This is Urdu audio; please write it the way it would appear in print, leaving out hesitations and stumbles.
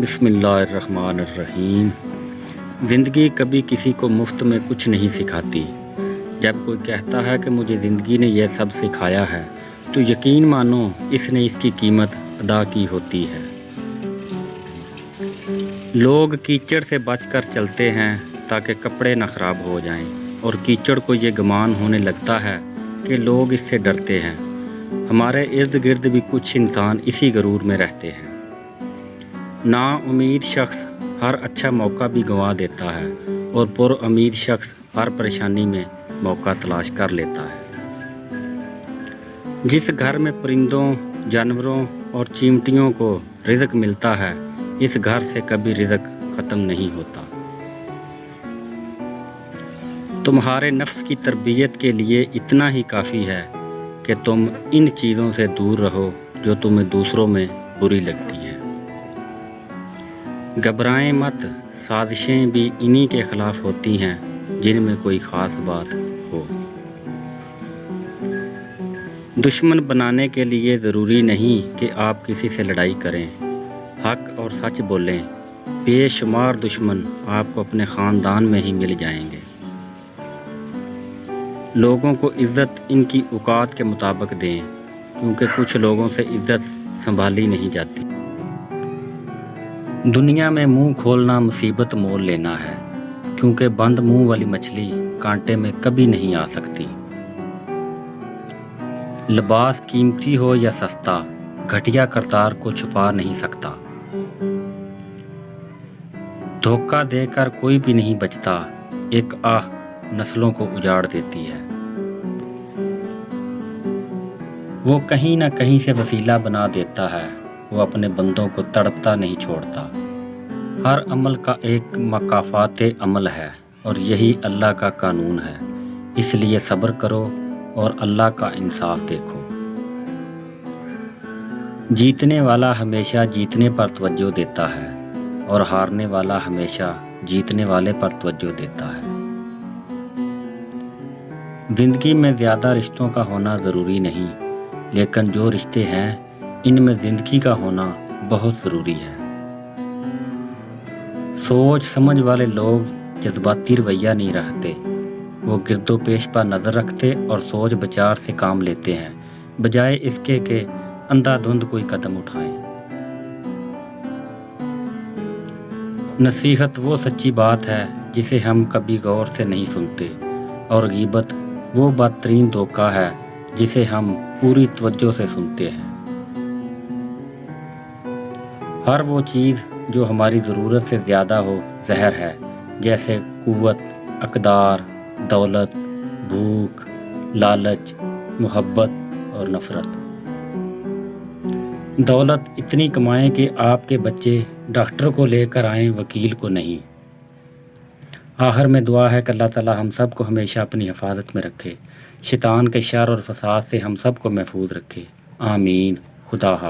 بسم اللہ الرحمن الرحیم۔ زندگی کبھی کسی کو مفت میں کچھ نہیں سکھاتی۔ جب کوئی کہتا ہے کہ مجھے زندگی نے یہ سب سکھایا ہے تو یقین مانو اس نے اس کی قیمت ادا کی ہوتی ہے۔ لوگ کیچڑ سے بچ کر چلتے ہیں تاکہ کپڑے نہ خراب ہو جائیں، اور کیچڑ کو یہ گمان ہونے لگتا ہے کہ لوگ اس سے ڈرتے ہیں۔ ہمارے ارد گرد بھی کچھ انسان اسی غرور میں رہتے ہیں۔ نا امید شخص ہر اچھا موقع بھی گنوا دیتا ہے، اور پر امید شخص ہر پریشانی میں موقع تلاش کر لیتا ہے۔ جس گھر میں پرندوں، جانوروں اور چیونٹیوں کو رزق ملتا ہے، اس گھر سے کبھی رزق ختم نہیں ہوتا۔ تمہارے نفس کی تربیت کے لیے اتنا ہی کافی ہے کہ تم ان چیزوں سے دور رہو جو تمہیں دوسروں میں بری لگتی ہیں۔ گھبرائیں مت، سازشیں بھی انہی کے خلاف ہوتی ہیں جن میں کوئی خاص بات ہو۔ دشمن بنانے کے لیے ضروری نہیں کہ آپ کسی سے لڑائی کریں، حق اور سچ بولیں۔ بے شمار دشمن آپ کو اپنے خاندان میں ہی مل جائیں گے۔ لوگوں کو عزت ان کی اوقات کے مطابق دیں، کیونکہ کچھ لوگوں سے عزت سنبھالی نہیں جاتی۔ دنیا میں منہ کھولنا مصیبت مول لینا ہے، کیونکہ بند منہ والی مچھلی کانٹے میں کبھی نہیں آ سکتی۔ لباس قیمتی ہو یا سستا، گھٹیا کردار کو چھپا نہیں سکتا۔ دھوکہ دے کر کوئی بھی نہیں بچتا، ایک آہ نسلوں کو اجاڑ دیتی ہے۔ وہ کہیں نہ کہیں سے وسیلہ بنا دیتا ہے، وہ اپنے بندوں کو تڑپتا نہیں چھوڑتا۔ ہر عمل کا ایک مکافات عمل ہے، اور یہی اللہ کا قانون ہے۔ اس لیے صبر کرو اور اللہ کا انصاف دیکھو۔ جیتنے والا ہمیشہ جیتنے پر توجہ دیتا ہے، اور ہارنے والا ہمیشہ جیتنے والے پر توجہ دیتا ہے۔ زندگی میں زیادہ رشتوں کا ہونا ضروری نہیں، لیکن جو رشتے ہیں ان میں زندگی کا ہونا بہت ضروری ہے۔ سوچ سمجھ والے لوگ جذباتی رویہ نہیں رکھتے، وہ گرد و پیش پر نظر رکھتے اور سوچ بچار سے کام لیتے ہیں، بجائے اس کے کہ اندھا دھند کوئی قدم اٹھائیں۔ نصیحت وہ سچی بات ہے جسے ہم کبھی غور سے نہیں سنتے، اور غیبت وہ بدترین دھوکہ ہے جسے ہم پوری توجہ سے سنتے ہیں۔ ہر وہ چیز جو ہماری ضرورت سے زیادہ ہو زہر ہے، جیسے قوت، اقدار، دولت، بھوک، لالچ، محبت اور نفرت۔ دولت اتنی کمائیں کہ آپ کے بچے ڈاکٹر کو لے کر آئیں، وکیل کو نہیں۔ آخر میں دعا ہے کہ اللہ تعالی ہم سب کو ہمیشہ اپنی حفاظت میں رکھے، شیطان کے شر اور فساد سے ہم سب کو محفوظ رکھے۔ آمین۔ خدا حافظ۔